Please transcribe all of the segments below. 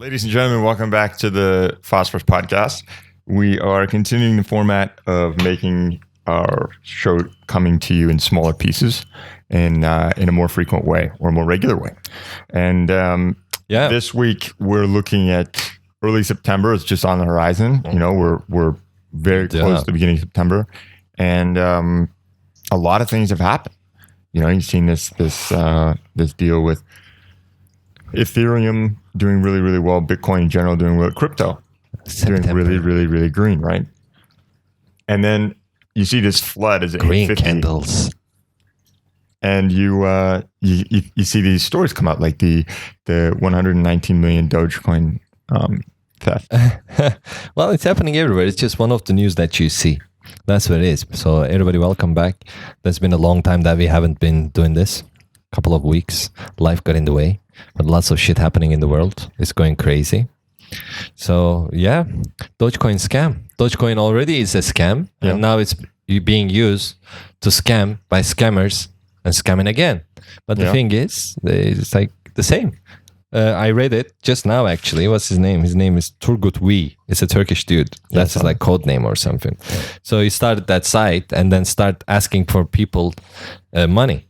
Ladies and gentlemen, welcome back to the Phosphorus Podcast. We are continuing the format of making our show coming to you in smaller pieces and in a more frequent way or a more regular way. And this week we're looking at early September. It's just on the horizon. You know, we're very close to the beginning of September, and a lot of things have happened. You know, you've seen this deal with Ethereum doing really, really well, Bitcoin in general doing well, crypto doing really, really, really green, right? And then you see this flood as green 850, candles, and you see these stories come out like the 119 million Dogecoin theft. Well, it's happening everywhere. It's just one of the news that you see. That's what it is. So everybody, welcome back. There's been a long time that we haven't been doing this. Couple of weeks. Life got in the way, but lots of shit happening in the world. It's going crazy. So yeah, Dogecoin scam. Dogecoin already is a scam, and now it's being used to scam by scammers and scamming again. But the thing is, it's like the same. I read it just now, actually. What's his name? His name is Turgut Wi. It's a Turkish dude. That's his like code name or something. Yeah. So he started that site and then start asking for people money,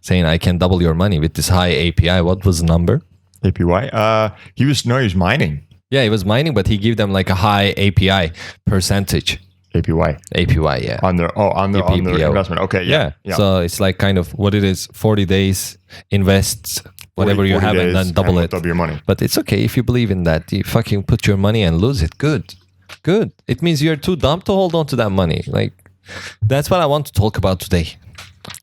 saying, I can double your money with this high API. What was the number? APY? He was mining. Yeah, he was mining, but he gave them like a high API percentage. APY, yeah. On their investment. Okay, yeah. So it's like kind of what it is, 40 days, invest whatever you have and then double it. Double your money. But it's okay if you believe in that. You fucking put your money and lose it. Good. It means you're too dumb to hold on to that money. Like, that's what I want to talk about today.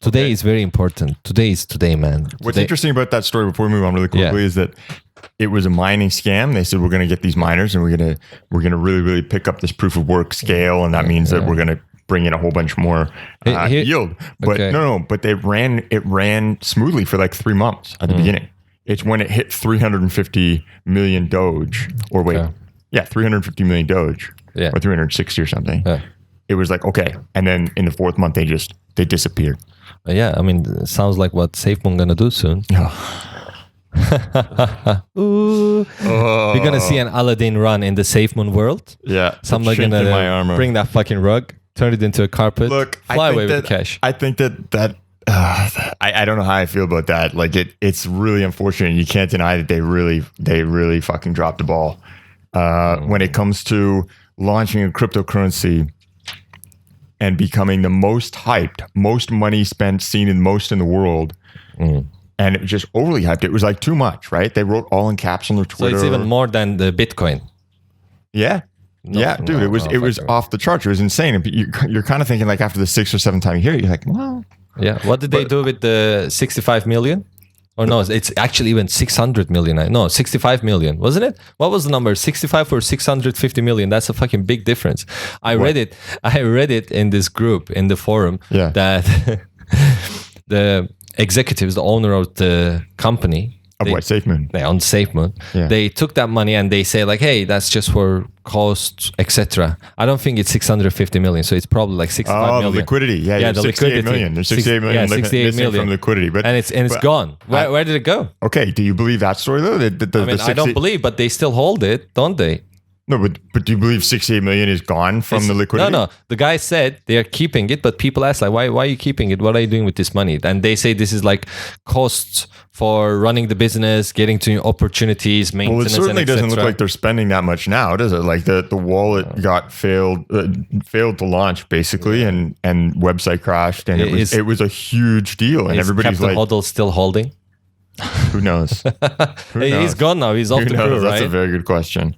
Today is very important. Today is today, man. What's interesting about that story, before we move on really quickly, is that it was a mining scam. They said, we're going to get these miners and we're going to really, really pick up this proof of work scale. And that means that we're going to bring in a whole bunch more yield. But but it ran smoothly for like 3 months at the beginning. It's when it hit 350 million Doge, or 350 million Doge, or 360 or something. Yeah. It was like, okay. And then in the fourth month, they disappeared. I mean, it sounds like what Safemoon gonna do soon. Ooh. We're gonna see an Aladdin run in the Safemoon world. Yeah. Somebody gonna bring that fucking rug, turn it into a carpet, fly away with the cash. I think that I don't know how I feel about that. Like it's really unfortunate. You can't deny that they really fucking dropped the ball when it comes to launching a cryptocurrency and becoming the most hyped, most money spent, seen in most in the world. And it was just overly hyped. It was like too much, right? They wrote all in caps on their Twitter. So it's even more than the Bitcoin. Yeah. Dude, it was off the charts. It was insane. You're kind of thinking like after the 6th or 7th time you hear it, you're like, well. Yeah. What did they do with the 65 million? Or no, it's actually even 600 million. No, 65 million, wasn't it? What was the number? 65 or 650 million? That's a fucking big difference. I read it in this group, in the forum, that the executives, the owner of the company, Safemoon. They own Safemoon. Yeah. They took that money and they say like, hey, that's just for costs, etc. I don't think it's 650 million, so it's probably like 65 million. The liquidity. Yeah, the 68 liquidity. Million. There's 68 million 68 million from liquidity. But it's gone. Where did it go? Okay, do you believe that story though? I don't believe, but they still hold it, don't they? No, but do you believe 68 million is gone from the liquidity? No. The guy said they are keeping it, but people ask like, why are you keeping it? What are you doing with this money? And they say this is like costs for running the business, getting to new opportunities, maintenance. Well, it certainly doesn't look like they're spending that much now, does it? Like the wallet got failed to launch basically, and website crashed, and it was a huge deal, and everybody's like, Hodl still holding? Who knows? He's gone now. He's off the crew, right? That's a very good question.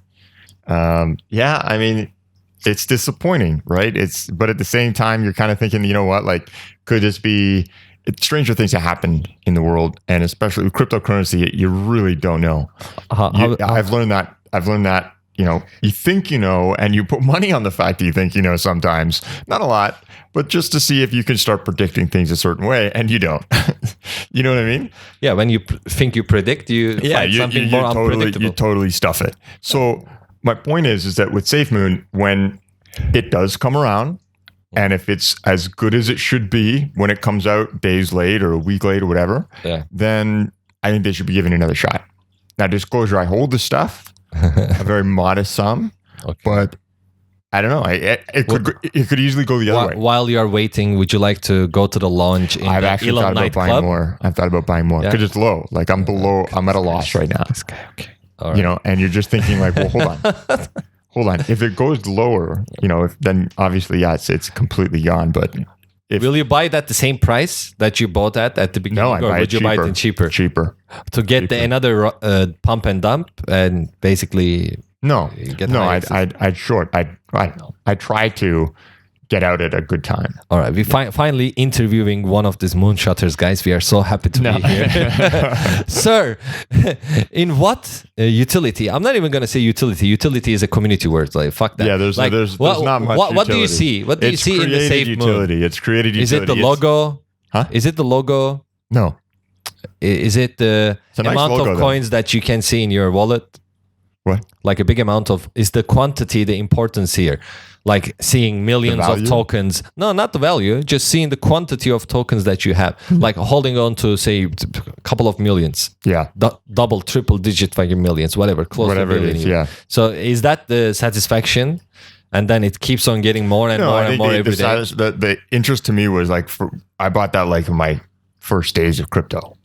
I mean, it's disappointing, right? But at the same time, you're kind of thinking, you know what, like, could this be stranger things that happen in the world, and especially with cryptocurrency, you really don't know. I've learned that, you know, you think you know, and you put money on the fact that you think you know sometimes, not a lot, but just to see if you can start predicting things a certain way, and you don't. You know what I mean? Yeah, when you think you predict, find something more unpredictable. You totally stuff it. So my point is that with Safemoon, when it does come around, and if it's as good as it should be when it comes out days late or a week late or whatever, then I think they should be given another shot. Now, disclosure, I hold the stuff. a very modest sum, but I don't know. It could easily go the other way. While you are waiting, would you like to go to the launch in I've the actually Elon thought about nightclub? buying more. I've thought about buying more because it's low. Like I'm below. I'm at a loss right now. This guy, okay. All right. You know, and you're just thinking like, well, hold on. Hold on. If it goes lower, you know, then obviously, yeah, it's completely gone. But will you buy it at the same price that you bought at the beginning? No, or would you buy it in cheaper? Cheaper. To get another pump and dump and basically... I'd short. I try to get out at a good time. All right, we finally interviewing one of these moonshotters, guys. We are so happy to be here. Sir, in what utility? I'm not even going to say utility. Utility is a community word. Like, fuck that. Yeah, there's not much what do you see? What do you see in the Safemoon? Utility. It's created utility. Is it the logo? Huh? Is it the logo? No. Is it the amount of coins that you can see in your wallet? What? Like a big amount of... Is the quantity the importance here? Like seeing millions of tokens. No, not the value. Just seeing the quantity of tokens that you have. Like holding on to, say, a couple of millions. Yeah. Double, triple digit fucking millions, whatever. Whatever it is, yeah. So is that the satisfaction? And then it keeps on getting more and more and more every day? The interest to me was like, I bought that like in my first days of crypto.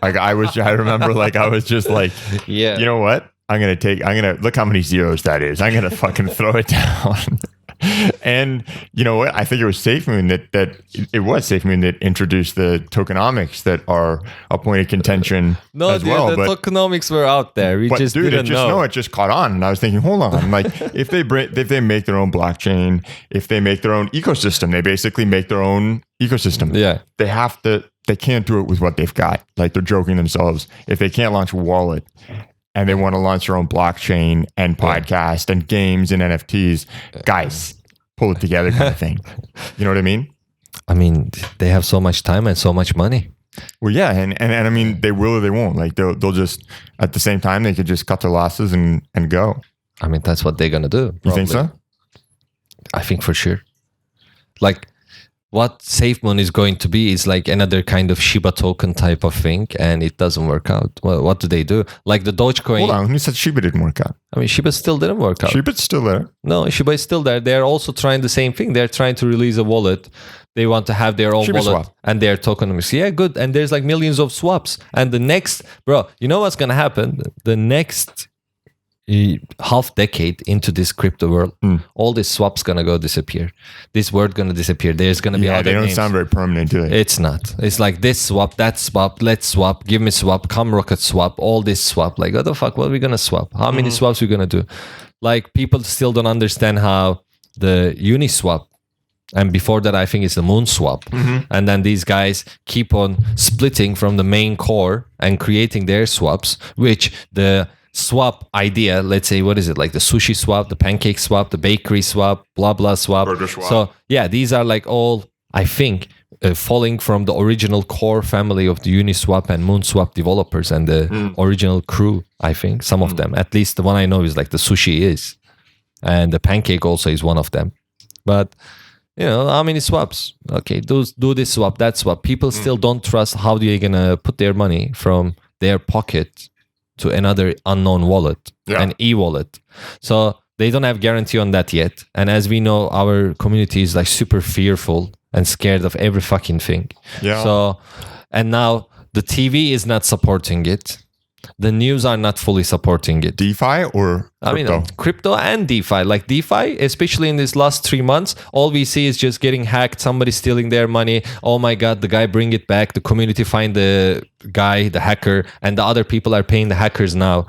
Like I remember like I was just like, yeah, you know what? I'm going to look how many zeros that is. I'm going to fucking throw it down. And you know what? I think it was Safemoon that introduced the tokenomics that are a point of contention as well. The tokenomics were out there. We just didn't know. It just caught on. And I was thinking, hold on. Like if they make their own blockchain, if they make their own ecosystem, they basically make their own ecosystem. Yeah. They can't do it with what they've got. Like they're joking themselves. If they can't launch a wallet, and they want to launch their own blockchain and podcast and games and NFTs, guys, pull it together kind of thing. You know what I mean? I mean, they have so much time and so much money. Well, yeah. And I mean, they will or they won't. Like they'll just, at the same time, they could just cut their losses and go. I mean, that's what they're going to do. Probably. You think so? I think for sure. Like, what SafeMoon is going to be is like another kind of Shiba token type of thing, and it doesn't work out. Well, what do they do? Like the Dogecoin. Hold on, who said Shiba didn't work out? I mean, Shiba still didn't work out. Shiba's still there. No, Shiba is still there. They're also trying the same thing. They're trying to release a wallet. They want to have their own Shiba wallet swap. and their tokenomics. Yeah, good. And there's like millions of swaps. And the next, bro, you know what's going to happen? The next half decade into this crypto world, all these swaps gonna go disappear. This word gonna disappear. There's gonna be other they don't names. sound very permanent, do they? It's not. It's like this swap, that swap, let's swap, give me swap, come rocket swap, all this swap. Like what the fuck? What are we gonna swap? How many swaps we gonna do? Like people still don't understand how the Uniswap. And before that, I think it's the Moon Swap. And then these guys keep on splitting from the main core and creating their swaps, which the swap idea, let's say, what is it? Like the sushi swap, the pancake swap, the bakery swap, blah, blah swap. Burger swap. So yeah, these are like all, I think, falling from the original core family of the Uniswap and Moonswap developers and the original crew, I think. Some of them. At least the one I know is like the sushi is. And the pancake also is one of them. But you know, how many swaps? Okay, do this swap, that swap. People still don't trust how they're going to put their money from their pocket to another unknown wallet, an e-wallet. So they don't have guarantee on that yet. And as we know, our community is like super fearful and scared of every fucking thing. Yeah. So, and now the TV is not supporting it. The news are not fully supporting it. DeFi or crypto? I mean, crypto and DeFi. Like DeFi, especially in these last 3 months, all we see is just getting hacked, somebody stealing their money. Oh my God, the guy bring it back. The community find the guy, the hacker, and the other people are paying the hackers now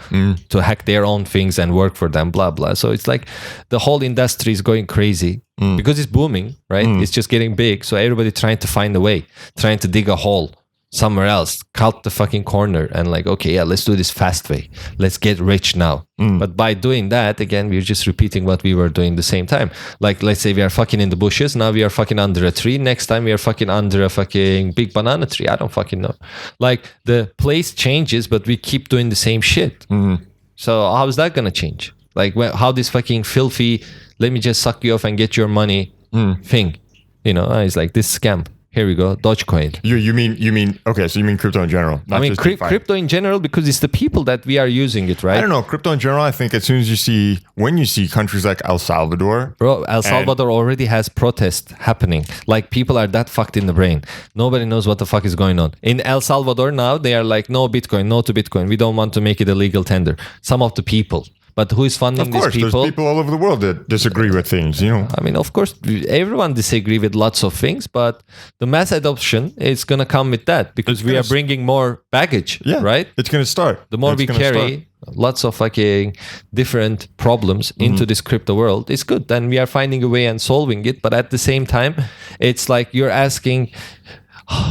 to hack their own things and work for them, blah, blah. So it's like the whole industry is going crazy because it's booming, right? It's just getting big. So everybody trying to find a way, trying to dig a hole somewhere else, cut the fucking corner and like, okay, yeah, let's do this fast way. Let's get rich now. But by doing that, again, we're just repeating what we were doing the same time. Like, let's say we are fucking in the bushes. Now we are fucking under a tree. Next time we are fucking under a fucking big banana tree. I don't fucking know. Like the place changes, but we keep doing the same shit. So how is that going to change? Like how this fucking filthy, let me just suck you off and get your money thing, you know, it's like this scam. Here we go, Dogecoin. You mean okay? So you mean crypto in general? I mean crypto in general, because it's the people that we are using it, right? I don't know, crypto in general. I think as soon as when you see countries like El Salvador, bro, El Salvador already has protests happening. Like, people are that fucked in the brain. Nobody knows what the fuck is going on in El Salvador now. They are like, no Bitcoin, no to Bitcoin. We don't want to make it a legal tender. Some of the people. But who is funding these people? Of course, there's people all over the world that disagree with things, you know. I mean, of course, everyone disagree with lots of things, but the mass adoption is going to come with that, because we are bringing more baggage, right? It's going to start. The more we carry lots of fucking different problems into this crypto world, it's good. Then we are finding a way and solving it. But at the same time, it's like you're asking,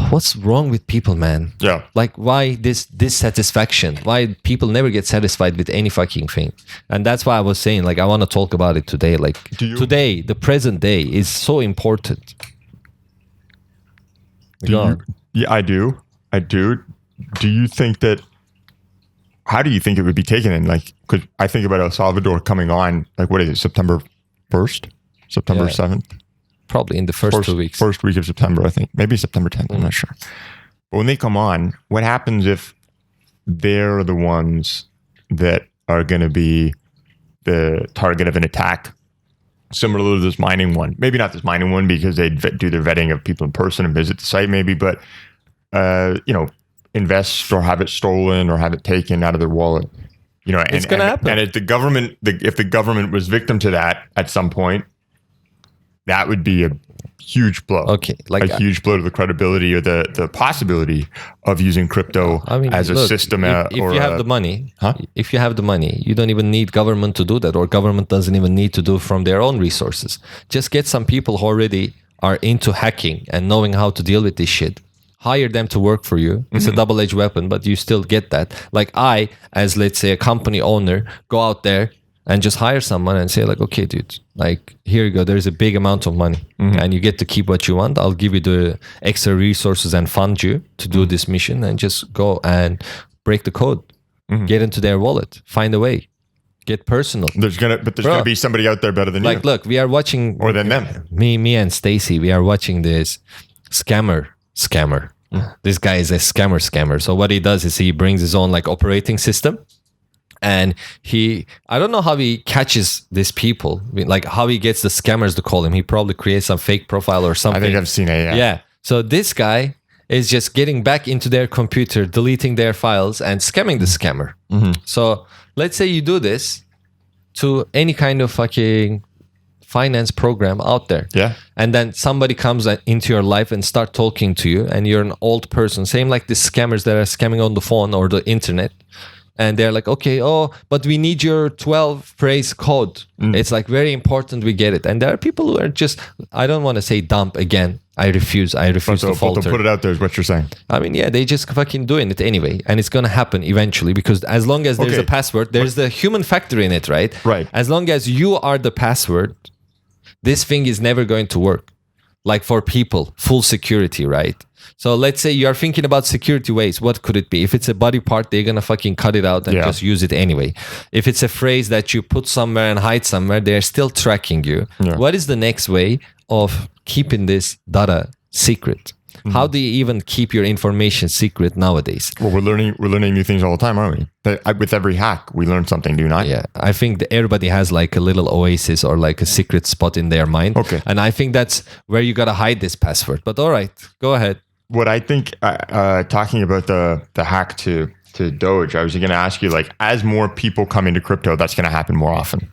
what's wrong with people, man? Yeah. Like, why this dissatisfaction? Why people never get satisfied with any fucking thing? And that's why I was saying, like, I want to talk about it today. Like, today, the present day is so important. Yeah, I do. Do you think that? How do you think it would be taken in? Like, because I think about El Salvador coming on. Like, what is it? September 1st, September 7th. Probably in the first 2 weeks. First week of September, I think. Maybe September 10th. I'm not sure. But when they come on, what happens if they're the ones that are going to be the target of an attack? Similar to this mining one. Maybe not this mining one, because they do their vetting of people in person and visit the site maybe. But, invest or have it stolen or have it taken out of their wallet. You know, it's going to happen. And if the government was victim to that at some point, that would be a huge blow. Okay, like a huge blow to the credibility or the possibility of using crypto as a system. If you have the money, if you have the money, you don't even need government to do that, or government doesn't even need to do from their own resources. Just get some people who already are into hacking and knowing how to deal with this shit. Hire them to work for you. It's a double-edged weapon, but you still get that. Like, I, as let's say a company owner, go out there and just hire someone and say, like, okay, dude, like, here you go. There's a big amount of money and you get to keep what you want. I'll give you the extra resources and fund you to do this mission, and just go and break the code. Get into their wallet. Find a way. Get personal. There's gonna be somebody out there better than you. Like, look, we are watching, or than them. Me and Stacy, we are watching this scammer. This guy is a scammer. So what he does is he brings his own like operating system. And I don't know how he catches these people, like how he gets the scammers to call him. He probably creates some fake profile or something. I think I've seen it, yeah. So this guy is just getting back into their computer, deleting their files and scamming the scammer. So let's say you do this to any kind of fucking finance program out there. Yeah. And then somebody comes into your life and start talking to you, and you're an old person, same like the scammers that are scamming on the phone or the internet. And they're like, okay, but we need your 12-phrase code. It's like very important we get it. And there are people who are just, I don't want to say dump again. I refuse to falter. To put it out there is what you're saying. I mean, yeah, they just fucking doing it anyway. And it's going to happen eventually, because as long as there's a password, there's the human factor in it, right? Right. As long as you are the password, this thing is never going to work. Like for people, full security, right? So let's say you are thinking about security ways. What could it be? If it's a body part, they're going to fucking cut it out and just use it anyway. If it's a phrase that you put somewhere and hide somewhere, they're still tracking you. Yeah. What is the next way of keeping this data secret? How do you even keep your information secret nowadays? Well, we're learning new things all the time, aren't we? With every hack, we learn something, do you not? Yeah, I think that everybody has like a little oasis or like a secret spot in their mind. Okay. And I think that's where you got to hide this password. But all right, go ahead. What I think, talking about the hack to Doge, I was going to ask you, like, as more people come into crypto, that's going to happen more often.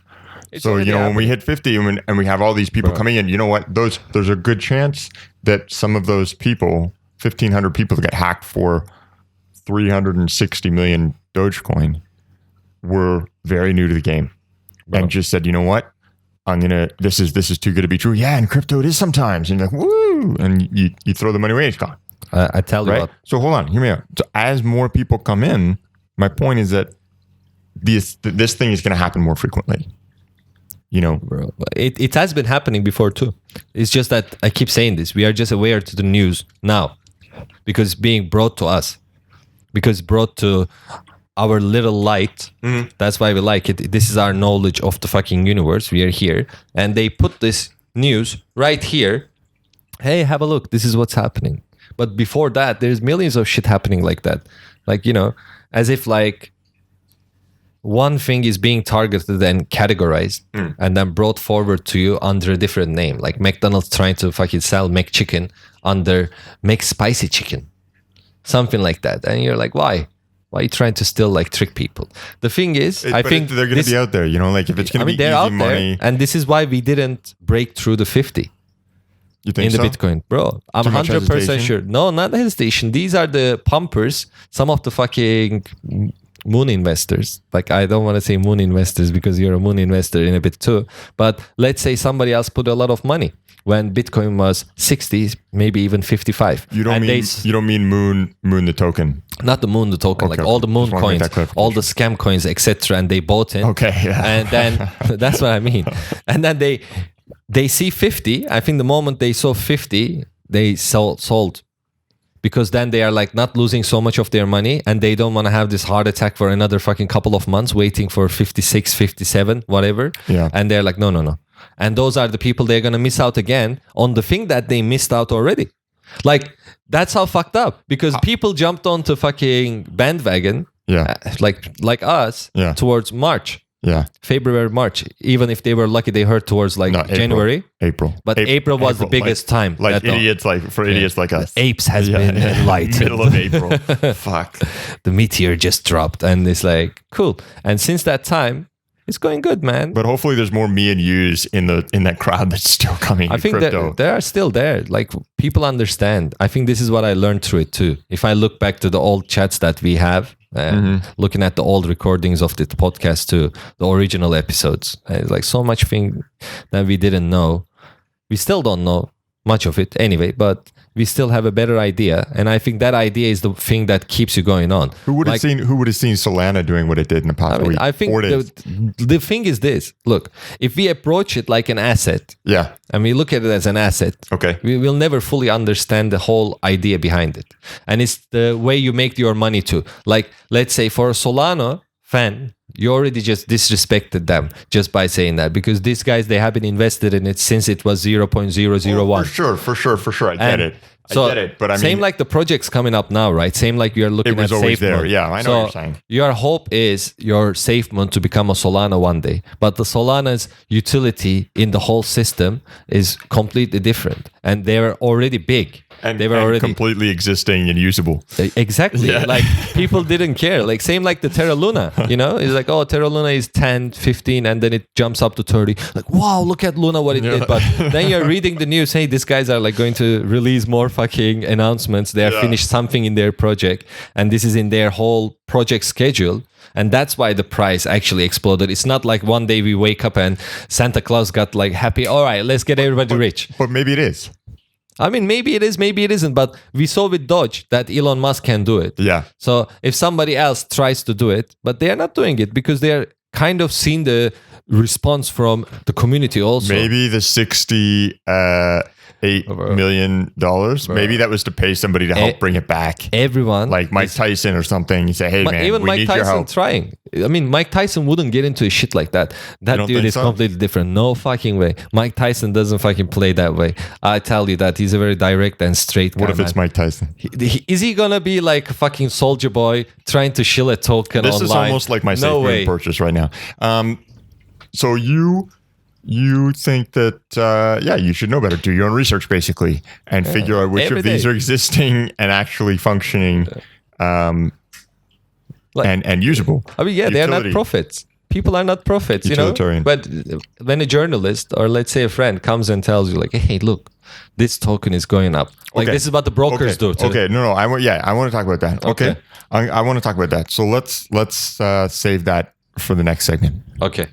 So, when we hit 50 and we have all these people coming in, you know what? There's a good chance that some of those people, 1,500 people that get hacked for 360 million Dogecoin, were very new to the game and just said, you know what? This is too good to be true. Yeah, in crypto it is sometimes. And you're like, woo! And you throw the money away, it's gone. I tell you what. So hold on, hear me out. So as more people come in, my point is that this thing is going to happen more frequently. Bro, it has been happening before too. It's just that I keep saying this. We are just aware to the news now because it's being brought to us, because brought to our little light. That's why we like it. This is our knowledge of the fucking universe. We are here, and they put this news right here hey, have a look. This is what's happening. But before that, there's millions of shit happening like that. Like, as if like one thing is being targeted and categorized and then brought forward to you under a different name. Like McDonald's trying to fucking sell McChicken under McSpicy Chicken. Something like that. And you're like, why? Why are you trying to still like trick people? The thing is, I think they're going to be out there, like if it's going to be they're easy out money. there, and this is why we didn't break through the 50. You think in the Bitcoin, bro? I'm 100% sure. No, not hesitation. These are the pumpers. Some of the fucking moon investors. Like, I don't want to say moon investors because you're a moon investor in a bit too. But let's say somebody else put a lot of money when Bitcoin was 60, maybe even 55. You don't mean moon the token? Not the moon the token, okay. like all the moon coins, all the scam coins, etc. And they bought in. Okay, yeah. And then that's what I mean. And then they see 50. I think the moment they saw 50, they sold. Because then they are like not losing so much of their money and they don't want to have this heart attack for another fucking couple of months waiting for 56, 57, whatever. Yeah. And they're like, no. And those are the people they're going to miss out again on the thing that they missed out already. Like, that's how fucked up. Because people jumped onto fucking bandwagon, like us, towards March. Yeah. February, March. Even if they were lucky, they heard towards January. April. But April was the biggest time. Like idiots, for idiots like us. Apes has been enlightened. Middle of April. Fuck. The meteor just dropped and it's like, cool. And since that time, it's going good, man. But hopefully there's more me and yous in that crowd that's still coming. I think they are still there. Like, people understand. I think this is what I learned through it too. If I look back to the old chats that we have, looking at the old recordings of the podcast too, the original episodes, like so much thing that we didn't know. We still don't know much of it anyway, but we still have a better idea, and I think that idea is the thing that keeps you going on. Who would have seen Solana doing what it did in the past week? I think the thing is this. Look, if we approach it like an asset, and we look at it as an asset, we will never fully understand the whole idea behind it. And it's the way you make your money too. Like, let's say for a Solana fan, you already just disrespected them just by saying that, because these guys, they have been invested in it since it was 0.001. For sure. I get it. But I mean, same like the projects coming up now, right? Same like you're looking at Safemoon. There. Yeah, I know what you're saying. Your hope is your Safemoon to become a Solana one day, but the Solana's utility in the whole system is completely different, and they're already big. And they were already completely existing and usable. Exactly. Yeah. Like, people didn't care. Like, same like the Terra Luna, It's like, oh, Terra Luna is 10, 15, and then it jumps up to 30. Like, wow, look at Luna, what it did. But then you're reading the news, hey, these guys are like going to release more fucking announcements. They are finished something in their project, and this is in their whole project schedule. And that's why the price actually exploded. It's not like one day we wake up and Santa Claus got like happy, all right, let's get everybody rich. But maybe it is. I mean, maybe it is, maybe it isn't, but we saw with Doge that Elon Musk can do it. Yeah. So if somebody else tries to do it, but they are not doing it because they are kind of seeing the response from the community also. Maybe the $68 million, maybe that was to pay somebody to help bring it back. Everyone. Like Mike Tyson or something. You say, hey, man, even we Mike need Tyson your help. trying. I mean, Mike Tyson wouldn't get into a shit like that. That dude is completely different. No fucking way. Mike Tyson doesn't fucking play that way. I tell you that. He's a very direct and straight guy. What if it's Mike Tyson? Is he gonna be like a fucking soldier boy trying to shill a token online? This is almost like my Safemoon purchase right now. So you think that you should know better, do your own research basically, and figure out which of these are existing and actually functioning and usable. I mean, they're not prophets. People are not prophets, Utilitarian. But when a journalist or let's say a friend comes and tells you like, hey, look, this token is going up. Like, this is what the brokers do too. Okay, no, I want to talk about that. Okay. I want to talk about that. So let's save that for the next segment. Okay.